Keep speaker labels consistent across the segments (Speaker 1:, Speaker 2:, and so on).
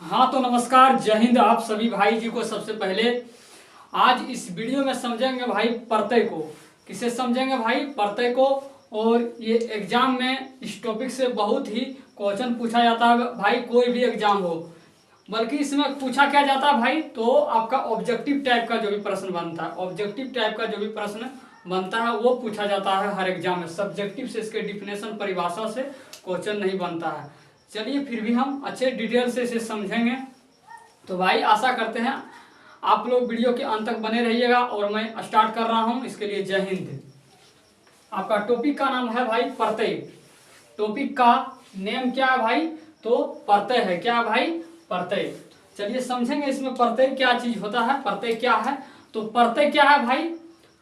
Speaker 1: हाँ तो नमस्कार, जय हिंद आप सभी भाई जी को। सबसे पहले आज इस वीडियो में समझेंगे भाई प्रत्यय को। किसे समझेंगे भाई? प्रत्यय को। और ये एग्जाम में इस टॉपिक से बहुत ही क्वेश्चन पूछा जाता है भाई, कोई भी एग्जाम हो। बल्कि इसमें पूछा क्या जाता है भाई, तो आपका ऑब्जेक्टिव टाइप का जो भी प्रश्न बनता है, ऑब्जेक्टिव टाइप का जो भी प्रश्न बनता है वो पूछा जाता है हर एग्जाम में। सब्जेक्टिव से, इसके डिफिनेशन परिभाषा से क्वेश्चन नहीं बनता है। चलिए फिर भी हम अच्छे डिटेल से इसे समझेंगे। तो भाई आशा करते हैं आप लोग वीडियो के अंत तक बने रहिएगा। और मैं स्टार्ट कर रहा हूं, इसके लिए जय हिंद। आपका टॉपिक का नाम है भाई प्रत्यय। टॉपिक का नेम क्या है भाई? तो प्रत्यय है। क्या है भाई? प्रत्यय। चलिए समझेंगे इसमें प्रत्यय क्या चीज होता है, प्रत्यय क्या है। तो प्रत्यय क्या है भाई?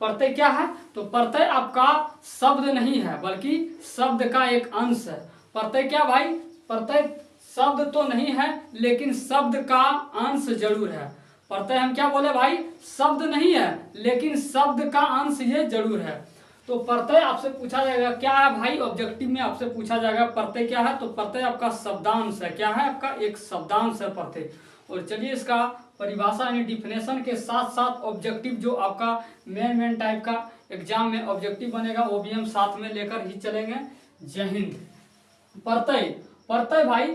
Speaker 1: प्रत्यय क्या है? तो प्रत्यय आपका शब्द नहीं है, बल्कि शब्द का एक अंश है। प्रत्यय क्या भाई? प्रत्यय शब्द तो नहीं है, लेकिन शब्द का अंश जरूर है। प्रत्यय हम क्या बोले भाई? शब्द नहीं है, लेकिन शब्द का अंश ये जरूर है। तो प्रत्यय आपसे पूछा जाएगा क्या है भाई? ऑब्जेक्टिव में आपसे पूछा जाएगा प्रत्यय क्या है। तो प्रत्यय आपका शब्दांश है। क्या है? आपका एक शब्दांश है प्रत्यय। और चलिए इसका परिभाषा यानी डिफिनेशन के साथ साथ ऑब्जेक्टिव जो आपका मेन टाइप का एग्जाम में ऑब्जेक्टिव बनेगा वो भी हम साथ में लेकर ही चलेंगे। जय हिंद। प्रत्यय, प्रत्यय भाई,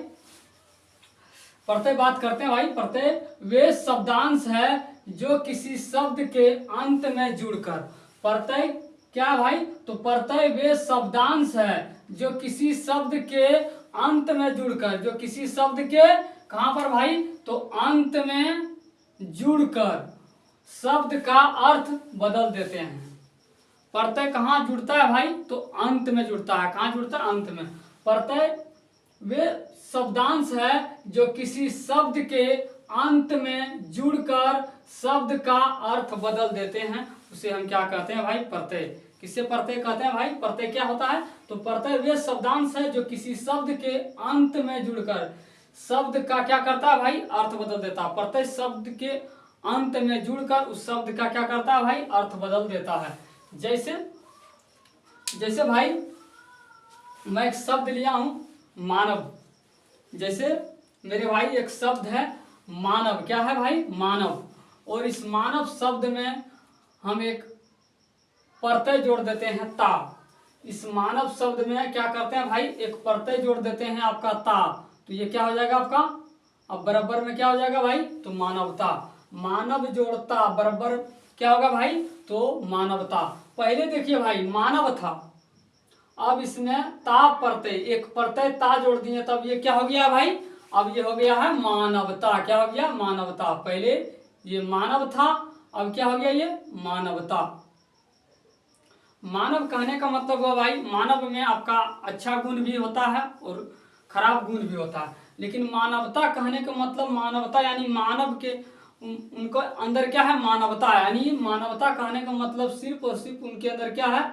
Speaker 1: प्रत्यय बात करते हैं भाई। प्रत्यय वे शब्दांश है जो किसी शब्द के अंत में जुड़कर। प्रत्यय क्या भाई? तो प्रत्यय वे शब्दांश है जो किसी शब्द के अंत में जुड़कर, जो किसी शब्द के कहां पर भाई? तो अंत में जुड़कर शब्द का अर्थ बदल देते हैं। प्रत्यय कहाँ जुड़ता है भाई? तो अंत में जुड़ता है। कहाँ जुड़ता है? अंत में। प्रत्यय वे शब्दांश है जो किसी शब्द के अंत में जुड़कर शब्द का अर्थ बदल देते हैं, उसे हम क्या कहते हैं भाई? प्रत्यय। किसे प्रत्यय कहते हैं भाई? प्रत्यय क्या होता है? तो प्रत्यय वे शब्दांश है जो किसी शब्द के अंत में जुड़कर शब्द का क्या करता है भाई? अर्थ बदल देता है। प्रत्यय शब्द के अंत में जुड़कर उस शब्द का क्या करता है भाई? अर्थ बदल देता है। जैसे जैसे भाई मैं एक शब्द लिया हूं मानव। जैसे मेरे भाई एक शब्द है मानव। क्या है भाई? मानव। और इस मानव शब्द में हम एक प्रत्यय जोड़ देते हैं ता। इस मानव शब्द में क्या करते हैं भाई? एक प्रत्यय जोड़ देते हैं आपका ता। तो ये क्या हो जाएगा आपका? अब बराबर में क्या हो जाएगा भाई? तो मानवता। मानव जोड़ता बराबर क्या होगा भाई? तो मानवता। पहले देखिए भाई मानव था, अब इसमें ता प्रत्यय, एक प्रत्यय ता जोड़ दिए, तब ये क्या हो गया भाई? अब ये हो गया है मानवता। क्या हो गया? मानवता। पहले ये मानव था, अब क्या हो गया? ये मानवता। मानव कहने का मतलब हुआ भाई, मानव में आपका अच्छा गुण भी होता है और खराब गुण भी होता है। लेकिन मानवता कहने का मतलब, मानवता यानी मानव के उनको अंदर क्या है? मानवता है। यानी मानवता कहने का मतलब सिर्फ और सिर्फ उनके अंदर क्या है?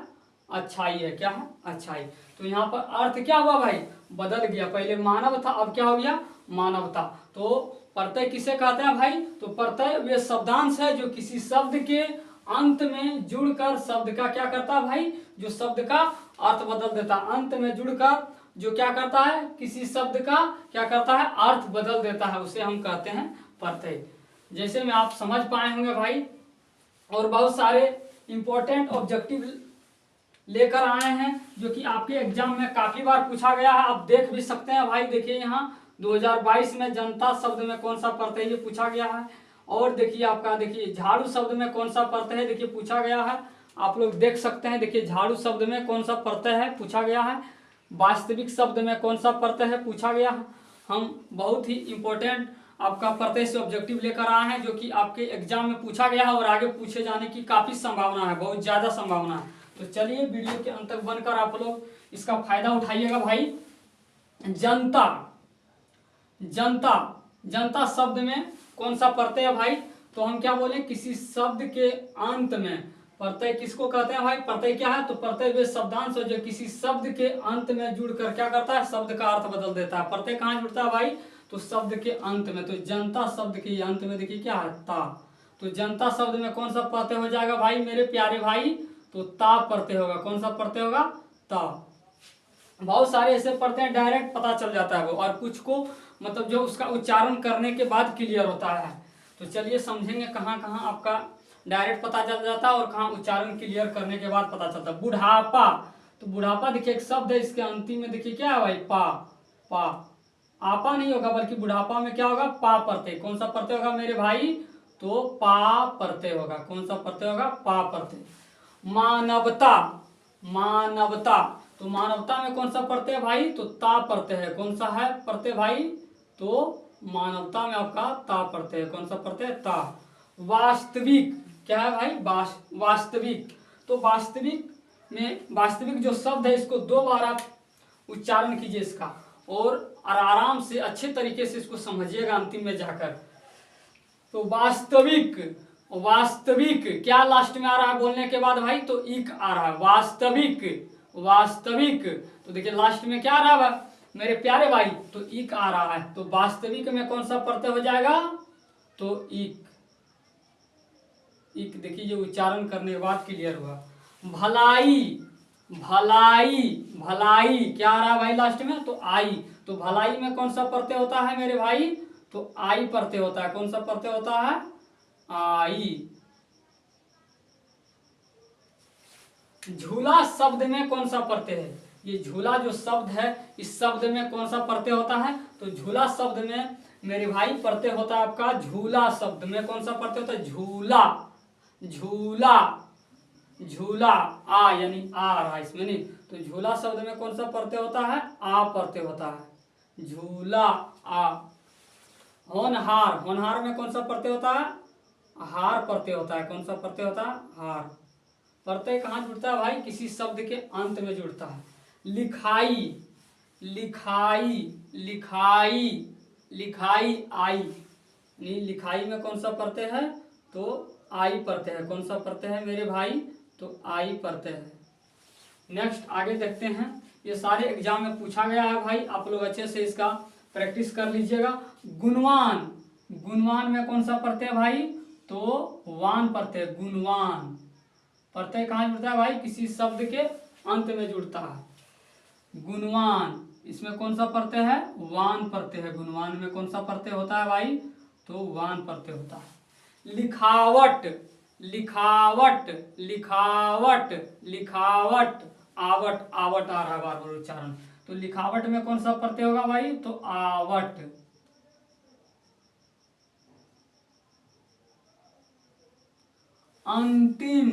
Speaker 1: अच्छाई है। क्या है? अच्छाई। तो यहाँ पर अर्थ क्या हुआ भाई? बदल गया। पहले मानव था, अब क्या हो गया? मानवता। तो प्रत्यय किसे कहते हैं भाई? तो प्रत्यय वे शब्दांश है जो किसी शब्द के अंत में जुड़कर शब्द का क्या करता है भाई? जो शब्द का अर्थ बदल देता है। अंत में जुड़कर जो क्या करता है? किसी शब्द का क्या करता है? अर्थ बदल देता है, उसे हम कहते हैं प्रत्यय। जैसे में आप समझ पाए होंगे भाई। और बहुत सारे इंपॉर्टेंट ऑब्जेक्टिव लेकर आए हैं जो कि आपके एग्जाम में काफी बार पूछा गया है। आप देख भी सकते हैं भाई। देखिए यहाँ 2022 में जनता शब्द में कौन सा प्रत्यय ये पूछा गया है। और देखिए आपका, देखिए झाड़ू शब्द में कौन सा प्रत्यय है, देखिए पूछा गया है। आप लोग देख सकते हैं। देखिए झाड़ू शब्द में कौन सा प्रत्यय है, पूछा गया है। वास्तविक शब्द में कौन सा प्रत्यय है, पूछा गया है। हम बहुत ही इंपॉर्टेंट आपका प्रत्यय से ऑब्जेक्टिव लेकर आए हैं जो कि आपके एग्जाम में पूछा गया है और आगे पूछे जाने की काफी संभावना है, बहुत ज्यादा संभावना है। तो चलिए वीडियो के अंत तक बनकर आप लोग इसका फायदा उठाइएगा भाई। जनता, जनता, जनता शब्द में कौन सा प्रत्यय है भाई? तो हम क्या बोले? किसी शब्द के अंत में। प्रत्यय किसको कहते हैं भाई? प्रत्यय क्या है? तो प्रत्यय वे शब्दांश है जो किसी शब्द के अंत में जुड़कर क्या करता है? शब्द का अर्थ बदल देता है। प्रत्यय कहाँ जुड़ता है भाई? तो शब्द के अंत में। तो जनता शब्द के अंत में देखिए क्या है? ता। तो जनता शब्द में कौन सा प्रत्यय हो जाएगा भाई मेरे प्यारे भाई? तो ता प्रत्यय होगा। कौन सा प्रत्यय होगा? ता। बहुत सारे ऐसे पढ़ते हैं डायरेक्ट पता चल जाता है वो, और कुछ को मतलब जो उसका उच्चारण करने के बाद क्लियर होता है। तो चलिए समझेंगे कहाँ कहाँ आपका डायरेक्ट पता चल जाता है और कहाँ उच्चारण क्लियर करने के बाद पता चलता है। बुढ़ापा, तो बुढ़ापा देखिए एक शब्द है, इसके अंतिम में देखिए क्या है भाई, पा। पा, आपा नहीं होगा बल्कि बुढ़ापा में क्या होगा, पा प्रत्यय। कौन सा प्रत्यय होगा मेरे भाई, तो पा प्रत्यय होगा। कौन सा प्रत्यय होगा, पा प्रत्यय। मानवता, मानवता, तो मानवता में कौन सा प्रत्यय भाई, तो ता प्रत्यय है। कौन सा है प्रत्यय भाई, तो मानवता में आपका ता प्रत्यय है। कौन सा प्रत्यय, ता। वास्तविक, क्या है भाई, वास्तविक, तो वास्तविक में वास्तविक जो शब्द है इसको 2 बार आप उच्चारण कीजिए इसका, और आराम से अच्छे तरीके से इसको समझिएगा अंतिम में जाकर। तो वास्तविक, वास्तविक क्या लास्ट में आ रहा है बोलने के बाद भाई, तो इक आ रहा है, वास्तविक, वास्तविक। तो देखिए लास्ट में क्या आ रहा है मेरे प्यारे भाई, तो इक आ रहा है। तो वास्तविक में कौन सा प्रत्यय हो जाएगा, तो इक। इक देखिए ये उच्चारण करने के बाद क्लियर हुआ। भलाई, भलाई, भलाई क्या आ रहा है भाई लास्ट में, तो आई। तो भलाई में कौन सा प्रत्यय होता है मेरे भाई, तो आई प्रत्यय होता है। कौन सा प्रत्यय होता है, आई। झूला शब्द में कौन सा प्रत्यय है, ये झूला जो शब्द है इस शब्द में कौन सा प्रत्यय होता है, तो झूला शब्द में मेरे भाई प्रत्यय होता है आपका, झूला शब्द में कौन सा प्रत्यय होता है, झूला। झूला, झूला, आ यानी आ रहा है इसमें नहीं, तो झूला शब्द में कौन सा प्रत्यय होता है, आ प्रत्यय होता है, झूला, आ। होनहार, होनहार में कौन सा प्रत्यय होता है, हार प्रत्यय होता है। कौन सा प्रत्यय होता है, हार। प्रत्यय कहाँ जुड़ता है भाई, किसी शब्द के अंत में जुड़ता है। लिखाई, लिखाई, लिखाई, लिखाई, आई, नहीं लिखाई में कौन सा प्रत्यय है, तो आई प्रत्यय है। कौन सा प्रत्यय है मेरे भाई, तो आई प्रत्यय है। नेक्स्ट आगे देखते हैं, ये सारे एग्जाम में पूछा गया है भाई, आप लोग अच्छे से इसका प्रैक्टिस कर लीजिएगा। गुणवान, गुणवान में कौन सा प्रत्यय भाई, तो वान प्रत्यय, गुणवान। प्रत्यय कहाँ जुड़ता है भाई, किसी शब्द के अंत में जुड़ता है। गुणवान, इसमें कौन सा प्रत्यय है, वान प्रत्यय है। गुणवान में कौन सा प्रत्यय होता है भाई, तो वान प्रत्यय होता है। लिखावट, लिखावट, लिखावट, लिखावट, आवट, आवट आ रहा है बार बार उच्चारण, तो लिखावट में कौन सा प्रत्यय होगा भाई, तो आवट। अंतिम,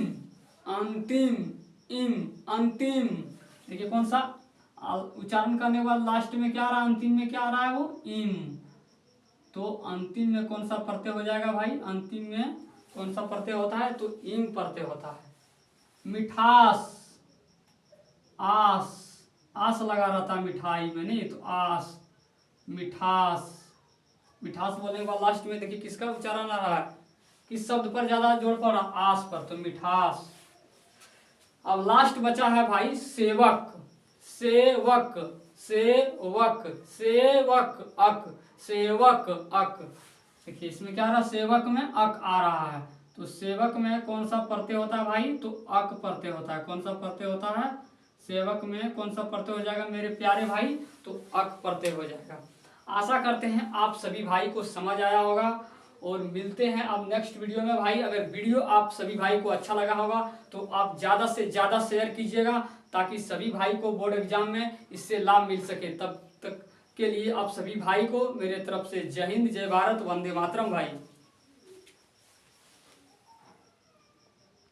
Speaker 1: अंतिम, इम, अंतिम, देखिए कौन सा उच्चारण करने के बाद लास्ट में क्या आ रहा है, अंतिम में क्या आ रहा है, वो इम। तो अंतिम में कौन सा प्रत्यय हो जाएगा भाई, अंतिम में कौन सा प्रत्यय होता है, तो इम प्रत्यय होता है। मिठास, आस, आस लगा रहता है मिठाई में नहीं, तो आस, मिठास। मिठास बोलने के बाद लास्ट में देखिए किसका उच्चारण आ रहा है, किस शब्द पर ज्यादा जोर पड़ रहा, आस पर, तो मिठास। अब लास्ट बचा है भाई सेवक, सेवक, सेवक, सेवक, अक, सेवक, अक। देखिए इसमें क्या आ रहा है, सेवक में अक आ रहा है, तो सेवक में कौन सा प्रत्यय होता है भाई, तो अक प्रत्यय होता है। कौन सा प्रत्यय होता है, सेवक में कौन सा प्रत्यय हो जाएगा मेरे प्यारे भाई, तो अक प्रत्यय हो जाएगा। आशा करते हैं आप सभी भाई को समझ आया होगा, और मिलते हैं अब नेक्स्ट वीडियो में भाई। अगर वीडियो आप सभी भाई को अच्छा लगा होगा तो आप ज़्यादा से ज़्यादा शेयर कीजिएगा, ताकि सभी भाई को बोर्ड एग्जाम में इससे लाभ मिल सके। तब तक के लिए आप सभी भाई को मेरे तरफ से जय हिंद, जय भारत, वंदे मातरम भाई।